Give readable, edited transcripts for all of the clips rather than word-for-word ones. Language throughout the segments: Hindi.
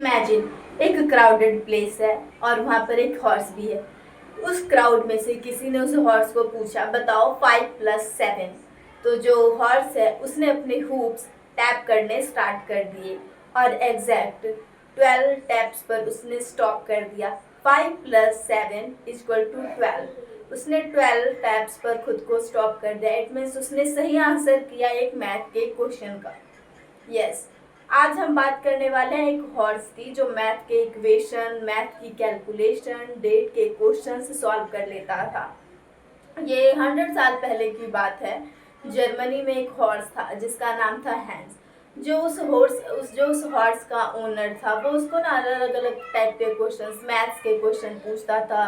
इमेजिन एक क्राउडेड प्लेस है और वहां पर एक हॉर्स भी है। उस क्राउड में से किसी ने उस हॉर्स को पूछा, बताओ 5 + 7। तो जो हॉर्स है उसने अपने हूप्स टैप करने स्टार्ट कर दिए और एग्जैक्ट 12 टैप्स पर उसने स्टॉप कर दिया। 5 + 7 = 12। उसने 12 टैप्स पर खुद को स्टॉप कर दिया। इट मीन्स उसने सही आंसर किया एक मैथ के क्वेश्चन का। यस, आज हम बात करने वाले हैं एक हॉर्स की जो मैथ के इक्वेशन, मैथ की कैलकुलेशन, डेट के क्वेश्चन सॉल्व कर लेता था। ये 100 साल पहले की बात है। जर्मनी में एक हॉर्स था जिसका नाम था हैंस। जो उस हॉर्स का ओनर था वो उसको ना अलग अलग टाइप के क्वेश्चंस, मैथ्स के क्वेश्चन पूछता था,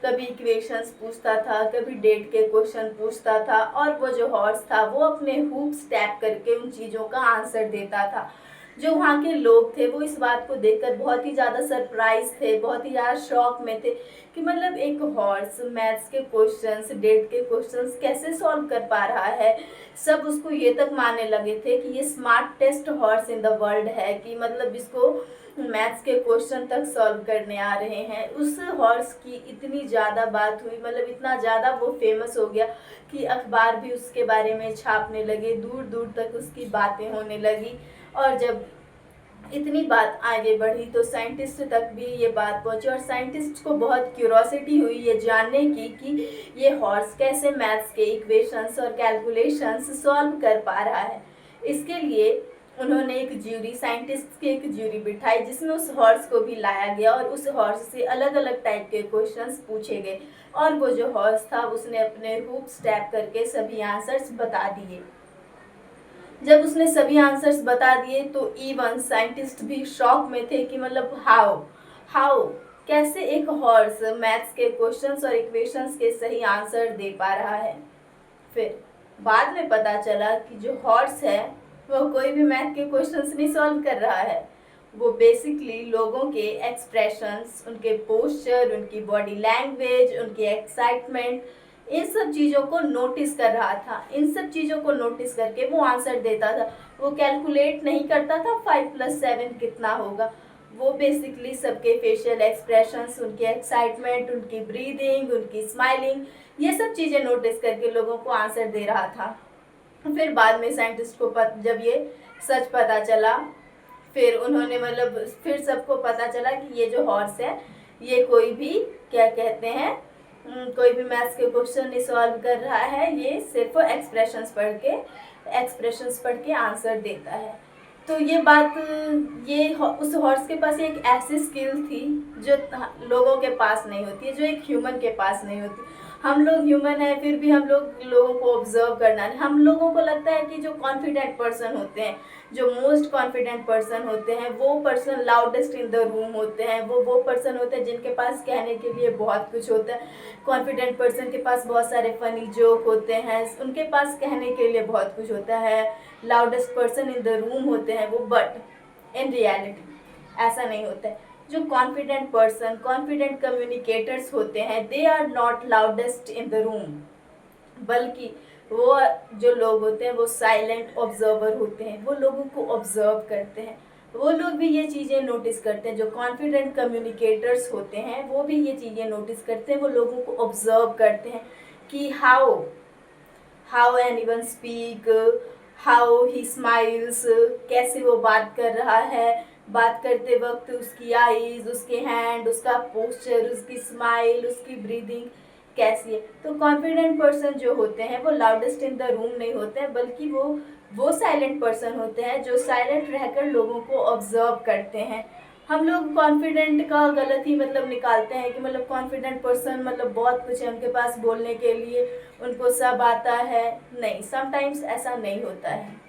कभी इक्वेशंस पूछता था, कभी डेट के क्वेश्चन पूछता था। और वो जो हॉर्स था वो अपने हुक्स टैप करके उन चीज़ों का आंसर देता था। जो वहाँ के लोग थे वो इस बात को देखकर बहुत ही ज़्यादा सरप्राइज थे, बहुत ही ज़्यादा शॉक में थे कि मतलब एक हॉर्स मैथ्स के क्वेश्चंस, डेट के क्वेश्चंस कैसे सॉल्व कर पा रहा है। सब उसको ये तक मानने लगे थे कि ये smartest horse in the world है, कि मतलब इसको मैथ्स के क्वेश्चन तक सॉल्व करने आ रहे हैं। उस हॉर्स की इतनी ज़्यादा बात हुई, मतलब इतना ज़्यादा वो फेमस हो गया कि अखबार भी उसके बारे में छापने लगे, दूर दूर तक उसकी बातें होने लगी। और जब इतनी बात आगे बढ़ी तो साइंटिस्ट तक भी ये बात पहुंची और साइंटिस्ट को बहुत क्यूरोसिटी हुई ये जानने की कि ये हॉर्स कैसे मैथ्स के इक्वेशंस और कैलकुलेशंस सॉल्व कर पा रहा है। इसके लिए उन्होंने एक ज्यूरी, साइंटिस्ट की एक ज्यूरी बिठाई जिसमें उस हॉर्स को भी लाया गया और उस हॉर्स से अलग अलग टाइप के क्वेश्चंस पूछे गए और वो जो हॉर्स था उसने अपने हुप्स टैप करके सभी आंसर्स बता दिए। जब उसने सभी आंसर्स बता दिए तो इवन साइंटिस्ट भी शॉक में थे कि मतलब हाउ हाउ कैसे एक हॉर्स मैथ्स के क्वेश्चंस और इक्वेशंस के सही आंसर दे पा रहा है। फिर बाद में पता चला कि जो हॉर्स है वो कोई भी मैथ के क्वेश्चंस नहीं सॉल्व कर रहा है। वो बेसिकली लोगों के एक्सप्रेशंस, उनके पोस्चर, उनकी बॉडी लैंग्वेज, उनकी एक्साइटमेंट, इन सब चीज़ों को नोटिस कर रहा था। इन सब चीज़ों को नोटिस करके वो आंसर देता था। वो कैलकुलेट नहीं करता था 5 + 7 कितना होगा। वो बेसिकली सबके फेशियल एक्सप्रेशंस, उनकी एक्साइटमेंट, उनकी ब्रीदिंग, उनकी स्माइलिंग, ये सब चीज़ें नोटिस करके लोगों को आंसर दे रहा था। फिर बाद में साइंटिस्ट को जब ये सच पता चला, फिर उन्होंने मतलब फिर सबको पता चला कि ये जो हॉर्स है ये कोई भी क्या कहते हैं कोई भी मैथ्स के क्वेश्चन नहीं सॉल्व कर रहा है, ये सिर्फ एक्सप्रेशंस पढ़ के आंसर देता है। तो ये बात, ये उस हॉर्स के पास एक ऐसी स्किल थी जो लोगों के पास नहीं होती है, जो एक ह्यूमन के पास नहीं होती। हम लोग ह्यूमन है फिर भी हम लोगों को ऑब्जर्व करना है। हम लोगों को लगता है कि जो कॉन्फिडेंट पर्सन होते हैं, जो मोस्ट कॉन्फिडेंट पर्सन होते हैं, वो person loudest in the room होते हैं। वो पर्सन होते हैं जिनके पास कहने के लिए बहुत कुछ होता है। कॉन्फिडेंट पर्सन के पास बहुत सारे फनी जोक होते हैं, उनके पास कहने के लिए बहुत कुछ होता है। Loudest person in the room होते हैं वो, बट इन रियलिटी ऐसा नहीं होता है। जो कॉन्फिडेंट पर्सन, कॉन्फिडेंट कम्युनिकेटर्स होते हैं, they are not loudest in the room, बल्कि वो जो लोग होते हैं वो साइलेंट ऑब्जर्वर होते हैं। वो लोगों को ऑब्जर्व करते हैं, वो लोग भी ये चीज़ें नोटिस करते हैं। जो कॉन्फिडेंट कम्युनिकेटर्स होते हैं वो भी ये चीज़ें नोटिस करते हैं। वो लोगों को ऑब्जर्व करते हैं कि how anyone speak, how he smiles, कैसे वो बात कर रहा है, बात करते वक्त उसकी आईज, उसके हैंड, उसका पोस्चर, उसकी स्माइल, उसकी ब्रीदिंग कैसी है। तो कॉन्फिडेंट पर्सन जो होते हैं वो लाउडेस्ट इन द रूम नहीं होते हैं, बल्कि वो साइलेंट पर्सन होते हैं जो साइलेंट रहकर लोगों को ऑब्जर्व करते हैं। हम लोग कॉन्फिडेंट का गलत ही मतलब निकालते हैं कि मतलब कॉन्फिडेंट पर्सन मतलब बहुत कुछ है उनके पास बोलने के लिए, उनको सब आता है। नहीं, समटाइम्स ऐसा नहीं होता है।